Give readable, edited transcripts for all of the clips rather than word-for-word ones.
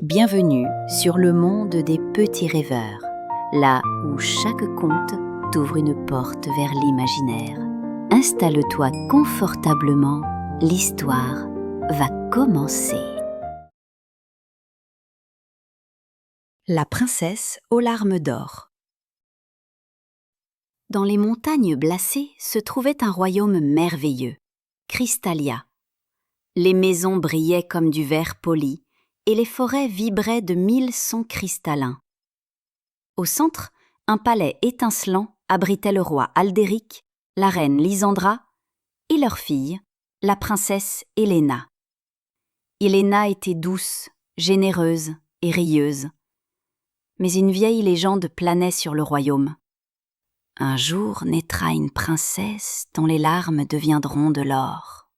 Bienvenue sur le monde des petits rêveurs, là où chaque conte t'ouvre une porte vers l'imaginaire. Installe-toi confortablement, l'histoire va commencer. La princesse aux larmes d'or. Dans les montagnes glacées se trouvait un royaume merveilleux, Crystalia. Les maisons brillaient comme du verre poli, et les forêts vibraient de 1000 sons cristallins. Au centre, un palais étincelant abritait le roi Aldéric, la reine Lysandra et leur fille, la princesse Helena. Helena était douce, généreuse et rieuse. Mais une vieille légende planait sur le royaume. Un jour naîtra une princesse dont les larmes deviendront de l'or.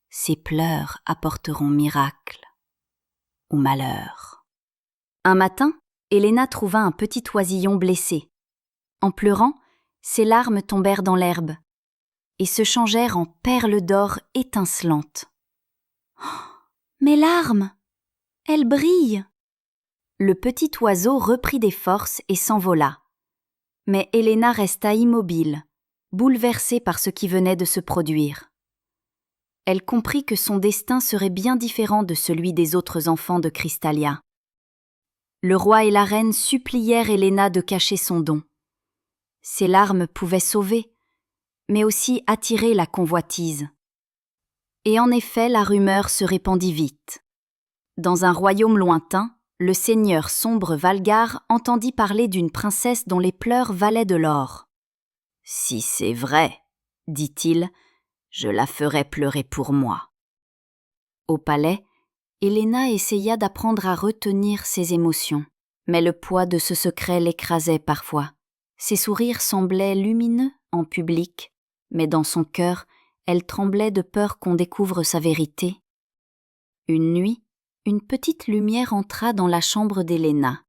Ses pleurs apporteront miracle ou malheur. Un matin, Helena trouva un petit oisillon blessé. En pleurant, ses larmes tombèrent dans l'herbe et se changèrent en perles d'or étincelantes. Oh, mes larmes! Elles brillent! Le petit oiseau reprit des forces et s'envola. Mais Helena resta immobile, bouleversée par ce qui venait de se produire. Elle comprit que son destin serait bien différent de celui des autres enfants de Crystalia. Le roi et la reine supplièrent Helena de cacher son don. Ses larmes pouvaient sauver, mais aussi attirer la convoitise. Et en effet, la rumeur se répandit vite. Dans un royaume lointain, le seigneur sombre Valgar entendit parler d'une princesse dont les pleurs valaient de l'or. « Si c'est vrai, dit-il, je la ferai pleurer pour moi. » Au palais, Helena essaya d'apprendre à retenir ses émotions, mais le poids de ce secret l'écrasait parfois. Ses sourires semblaient lumineux en public, mais dans son cœur, elle tremblait de peur qu'on découvre sa vérité. Une nuit, une petite lumière entra dans la chambre d'Helena.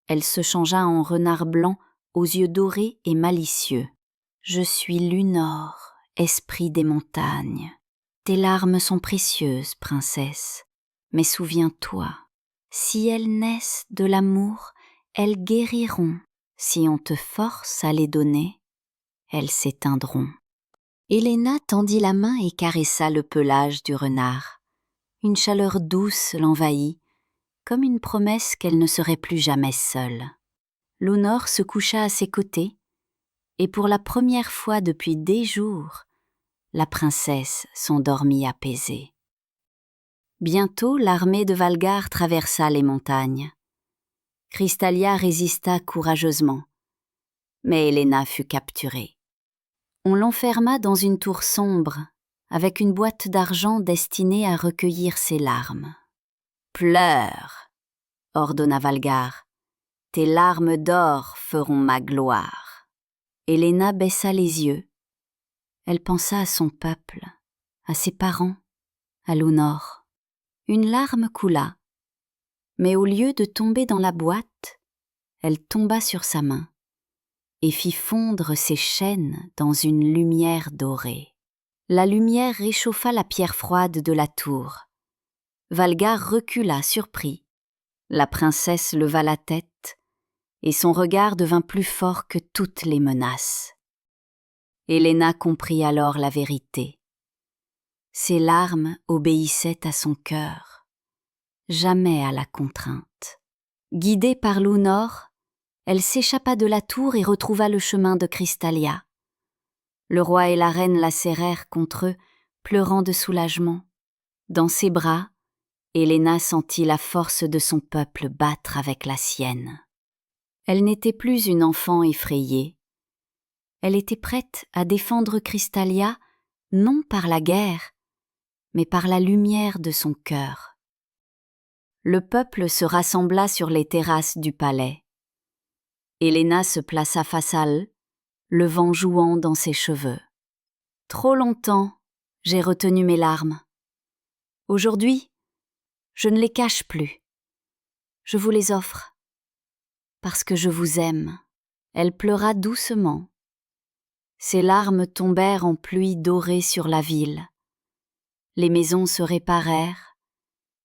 Elle se changea en renard blanc aux yeux dorés et malicieux. « Je suis Lunor, esprit des montagnes. Tes larmes sont précieuses, princesse, mais souviens-toi, si elles naissent de l'amour, elles guériront. Si on te force à les donner, elles s'éteindront. » Helena tendit la main et caressa le pelage du renard. Une chaleur douce l'envahit, comme une promesse qu'elle ne serait plus jamais seule. Lunor se coucha à ses côtés, et pour la première fois depuis des jours, la princesse s'endormit apaisée. Bientôt, l'armée de Valgar traversa les montagnes. Crystalia résista courageusement, mais Helena fut capturée. On l'enferma dans une tour sombre, avec une boîte d'argent destinée à recueillir ses larmes. « Pleure !» ordonna Valgar. « Tes larmes d'or feront ma gloire. » Helena baissa les yeux. Elle pensa à son peuple, à ses parents, à Lunor. Une larme coula, mais au lieu de tomber dans la boîte, elle tomba sur sa main et fit fondre ses chaînes dans une lumière dorée. La lumière réchauffa la pierre froide de la tour. Valgar recula surpris. La princesse leva la tête et son regard devint plus fort que toutes les menaces. Helena comprit alors la vérité. Ses larmes obéissaient à son cœur, jamais à la contrainte. Guidée par Lunor, elle s'échappa de la tour et retrouva le chemin de Crystalia. Le roi et la reine la serrèrent contre eux, pleurant de soulagement. Dans ses bras, Helena sentit la force de son peuple battre avec la sienne. Elle n'était plus une enfant effrayée. Elle était prête à défendre Crystalia, non par la guerre, mais par la lumière de son cœur. Le peuple se rassembla sur les terrasses du palais. Helena se plaça face à eux, le vent jouant dans ses cheveux. « Trop longtemps, j'ai retenu mes larmes. Aujourd'hui, je ne les cache plus. Je vous les offre, parce que je vous aime. » Elle pleura doucement. Ses larmes tombèrent en pluie dorée sur la ville. Les maisons se réparèrent,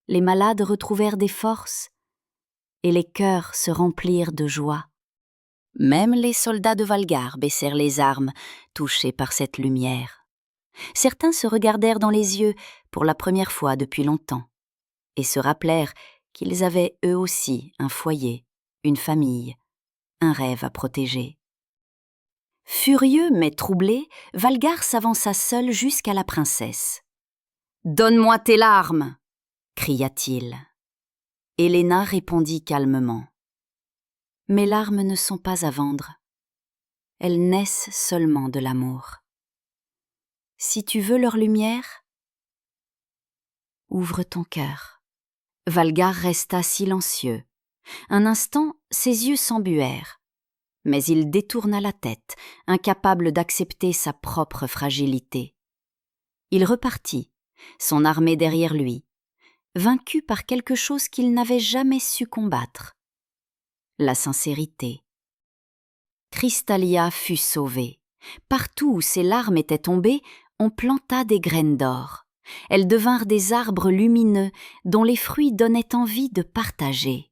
les malades retrouvèrent des forces et les cœurs se remplirent de joie. Même les soldats de Valgar baissèrent les armes, touchés par cette lumière. Certains se regardèrent dans les yeux pour la première fois depuis longtemps et se rappelèrent qu'ils avaient eux aussi un foyer, une famille, un rêve à protéger. Furieux mais troublé, Valgar s'avança seul jusqu'à la princesse. « Donne-moi tes larmes !» cria-t-il. Héléna répondit calmement. « Mes larmes ne sont pas à vendre. Elles naissent seulement de l'amour. Si tu veux leur lumière, ouvre ton cœur. » Valgar resta silencieux. Un instant, ses yeux s'embuèrent. Mais il détourna la tête, incapable d'accepter sa propre fragilité. Il repartit, son armée derrière lui, vaincu par quelque chose qu'il n'avait jamais su combattre. La sincérité. Crystalia fut sauvée. Partout où ses larmes étaient tombées, on planta des graines d'or. Elles devinrent des arbres lumineux dont les fruits donnaient envie de partager.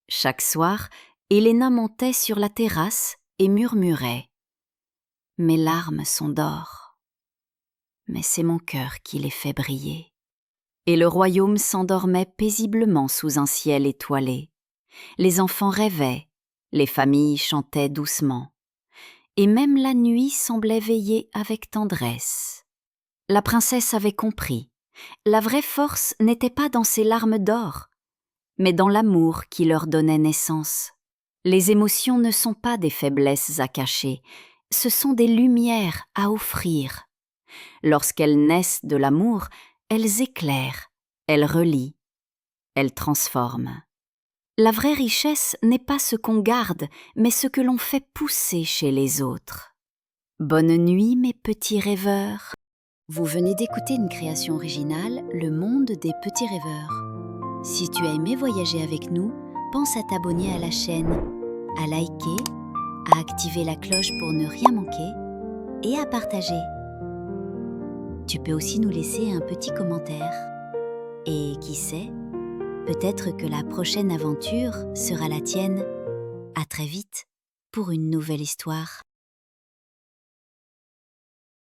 Chaque soir, Héléna montait sur la terrasse et murmurait « Mes larmes sont d'or, mais c'est mon cœur qui les fait briller. » Et le royaume s'endormait paisiblement sous un ciel étoilé. Les enfants rêvaient, les familles chantaient doucement, et même la nuit semblait veiller avec tendresse. La princesse avait compris, la vraie force n'était pas dans ses larmes d'or, mais dans l'amour qui leur donnait naissance. Les émotions ne sont pas des faiblesses à cacher, ce sont des lumières à offrir. Lorsqu'elles naissent de l'amour, elles éclairent, elles relient, elles transforment. La vraie richesse n'est pas ce qu'on garde, mais ce que l'on fait pousser chez les autres. Bonne nuit, mes petits rêveurs. Vous venez d'écouter une création originale, Le Monde des Petits Rêveurs. Si tu as aimé voyager avec nous, pense à t'abonner à la chaîne, à liker, à activer la cloche pour ne rien manquer et à partager. Tu peux aussi nous laisser un petit commentaire. Et qui sait, peut-être que la prochaine aventure sera la tienne. À très vite pour une nouvelle histoire.